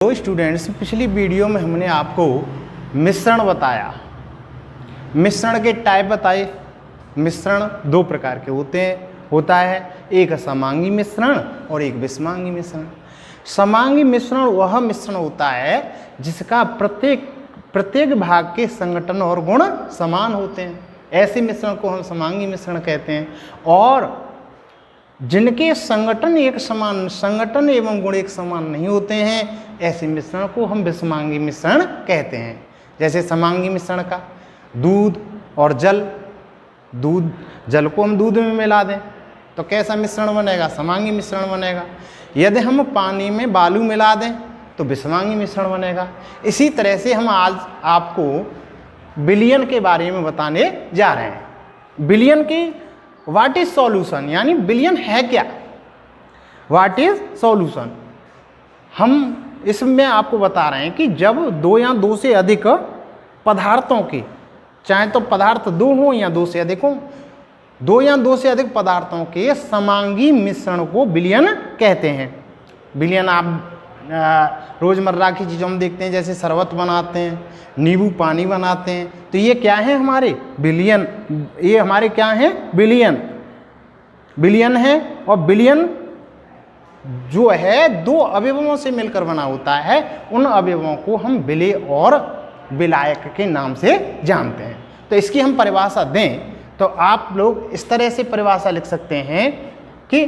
तो स्टूडेंट्स, पिछली वीडियो में हमने आपको मिश्रण बताया, मिश्रण के टाइप बताए। मिश्रण दो प्रकार के होता है, एक समांगी मिश्रण और एक विषमांगी मिश्रण। समांगी मिश्रण वह मिश्रण होता है जिसका प्रत्येक भाग के संगठन और गुण समान होते हैं, ऐसे मिश्रण को हम समांगी मिश्रण कहते हैं। और जिनके संगठन एवं गुण एक समान नहीं होते हैं, ऐसे मिश्रण को हम विषमांगी मिश्रण कहते हैं। जैसे समांगी मिश्रण का दूध और जल को हम दूध में मिला दें तो कैसा मिश्रण बनेगा? समांगी मिश्रण बनेगा। यदि हम पानी में बालू मिला दें तो विषमांगी मिश्रण बनेगा। इसी तरह से हम आज आपको विलयन के बारे में बताने जा रहे हैं। विलयन की व्हाट इज सॉल्यूशन, यानी विलयन है क्या, व्हाट इज सॉल्यूशन। हम इसमें आपको बता रहे हैं कि जब दो या दो से अधिक पदार्थों के, चाहे तो पदार्थ दो हो या दो से अधिक हो, दो या दो से अधिक पदार्थों के समांगी मिश्रण को विलयन कहते हैं। विलयन आप रोजमर्रा की चीज़ों में देखते हैं, जैसे शरबत बनाते हैं, नींबू पानी बनाते हैं, तो ये क्या है? हमारे विलयन। ये हमारे क्या हैं? विलयन है। और विलयन जो है दो अवयवों से मिलकर बना होता है, उन अवयवों को हम विलेय और विलायक के नाम से जानते हैं। तो इसकी हम परिभाषा दें तो आप लोग इस तरह से परिभाषा लिख सकते हैं कि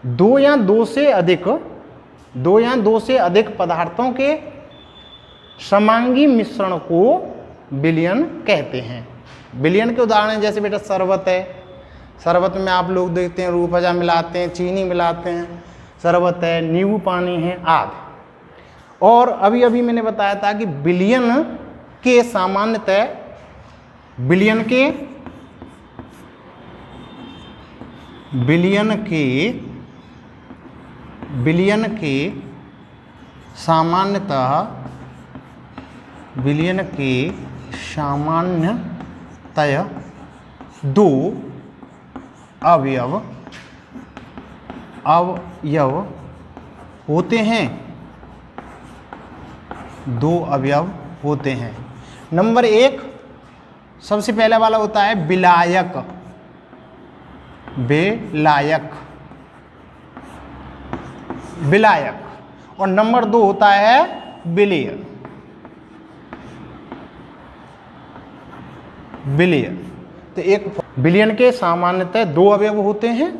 दो या दो से अधिक पदार्थों के समांगी मिश्रण को विलयन कहते हैं। विलयन के उदाहरण जैसे बेटा शरबत है, शरबत में आप लोग देखते हैं रूह अफ़ज़ा मिलाते हैं, चीनी मिलाते हैं, शरबत है, नींबू पानी है आदि। और अभी मैंने बताया था कि विलयन के सामान्यतः विलयन सामान्यतः दो अवयव होते हैं, दो अवयव होते हैं। नंबर एक सबसे पहला वाला होता है विलायक, और नंबर दो होता है विलेय। तो एक विलयन के सामान्यतः दो अवयव होते हैं,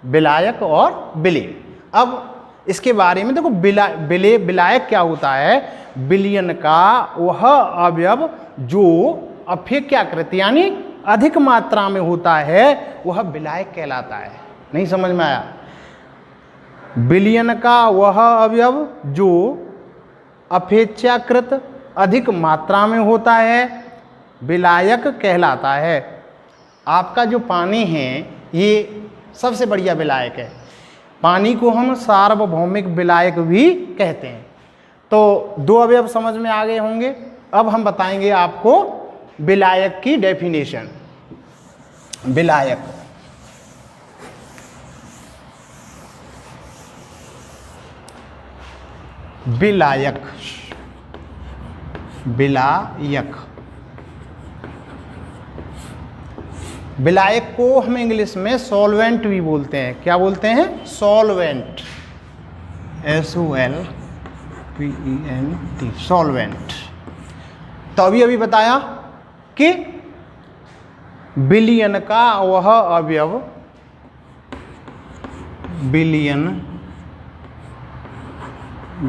विलायक और विलेय। अब इसके बारे में देखो, विलायक क्या होता है? विलयन का वह अवयव जो अपेक्षाकृत यानी अधिक मात्रा में होता है, वह विलायक कहलाता है। नहीं समझ में आया? विलयन का वह अवयव जो अपेक्षाकृत अधिक मात्रा में होता है, विलायक कहलाता है। आपका जो पानी है ये सबसे बढ़िया विलायक है। पानी को हम सार्वभौमिक विलायक भी कहते हैं। तो दो अवयव समझ में आ गए होंगे। अब हम बताएंगे आपको विलायक की डेफिनेशन। विलायक विलायक को हम इंग्लिश में सॉल्वेंट भी बोलते हैं। क्या बोलते हैं? Solvent, SOLVENT, solvent. तो अभी बताया कि विलयन का वह अवयव,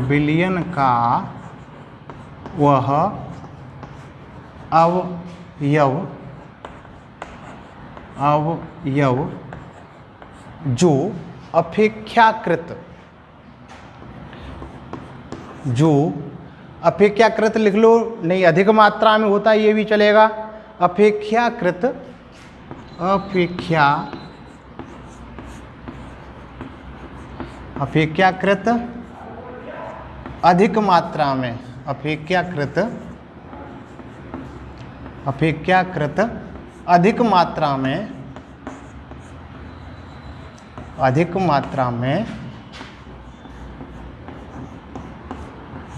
विलयन का वह अवयव जो अपेक्षाकृत लिख लो, नहीं अधिक मात्रा में होता है ये भी चलेगा। अपेक्षाकृत अधिक मात्रा में, अपेक्षाकृत अधिक मात्रा में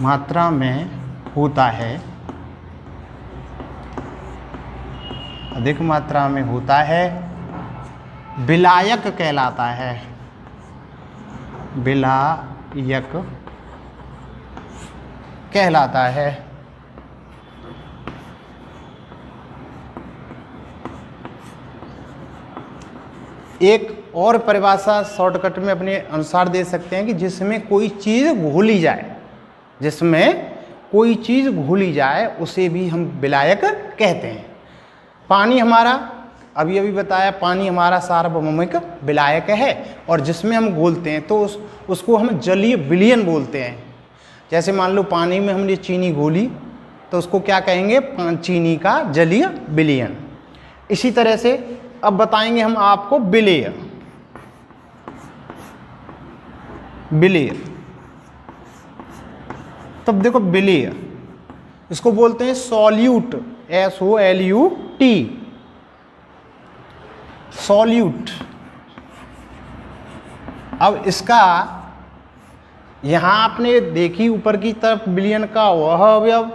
मात्रा में होता है, अधिक मात्रा में होता है, विलायक कहलाता है, विलायक कहलाता है। एक और परिभाषा शॉर्टकट में अपने अनुसार दे सकते हैं कि जिसमें कोई चीज़ घुली जाए, जिसमें कोई चीज़ घुली जाए उसे भी हम विलायक कहते हैं। पानी हमारा अभी बताया, पानी हमारा सार्वभौमिक विलायक है और जिसमें हम घोलते हैं तो उसको हम जलीय विलयन बोलते हैं। जैसे मान लो पानी में हमने चीनी घोली तो उसको क्या कहेंगे, चीनी का जलीय विलयन। इसी तरह से अब बताएंगे हम आपको विलेय। विलेय, तब देखो विलेय इसको बोलते हैं सॉल्यूट, SOLUT, सॉल्यूट। अब इसका यहां आपने देखी ऊपर की तरफ विलयन का वह अवयव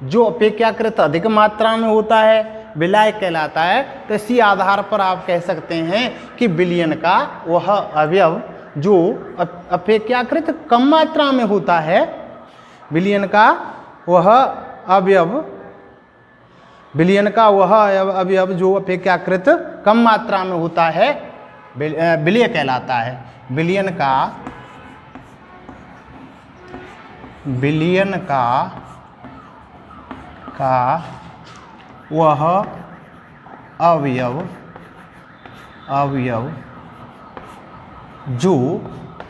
जो अपेक्षाकृत अधिक मात्रा में होता है विलायक कहलाता है। तो इसी आधार पर आप कह सकते हैं कि विलयन का वह अवयव जो अपेक्षाकृत कम मात्रा में होता है, विलयन का वह अवयव, विलयन का वह अवयव जो अपेक्षाकृत कम मात्रा में होता है विलेय कहलाता है। विलयन का वह अवयव जो अपेक्षाकृत कम मात्रा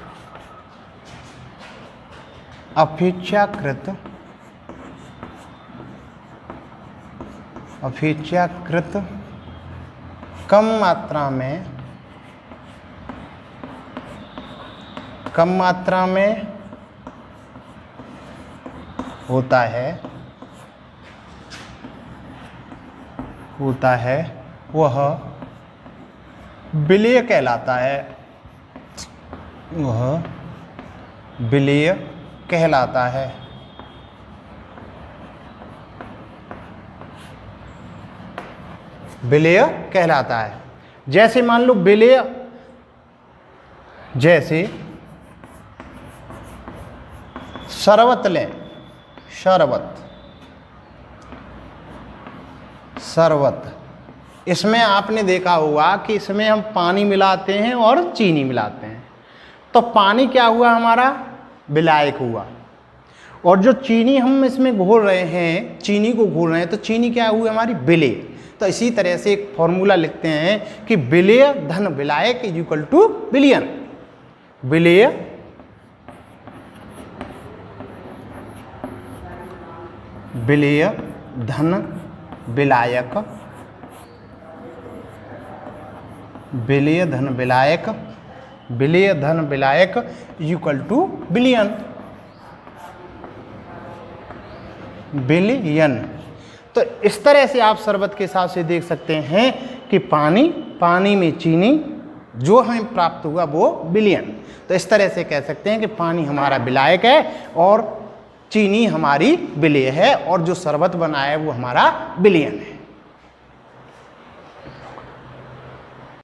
में होता है वह विलेय कहलाता है, वह विलेय कहलाता है। विलेय कहलाता है। जैसे मान लो विलेय, जैसे शरबत लें, शरबत, इसमें आपने देखा होगा कि इसमें हम पानी मिलाते हैं और चीनी मिलाते हैं। तो पानी क्या हुआ हमारा, विलायक हुआ, और जो चीनी हम इसमें घोल रहे हैं, चीनी को घोल रहे हैं, तो चीनी क्या हुई हमारी, विलेय। तो इसी तरह से एक फॉर्मूला लिखते हैं कि विलेय धन विलायक इज इक्वल टू विलयन। विलेय धन विलायक, विलेय धन विलायक इक्वल टू विलयन। तो इस तरह से आप शरबत के हिसाब से देख सकते हैं कि पानी में चीनी जो हमें प्राप्त हुआ वो विलयन। तो इस तरह से कह सकते हैं कि पानी हमारा विलायक है और चीनी हमारी विलेय है और जो शरबत बना है वो हमारा विलयन है।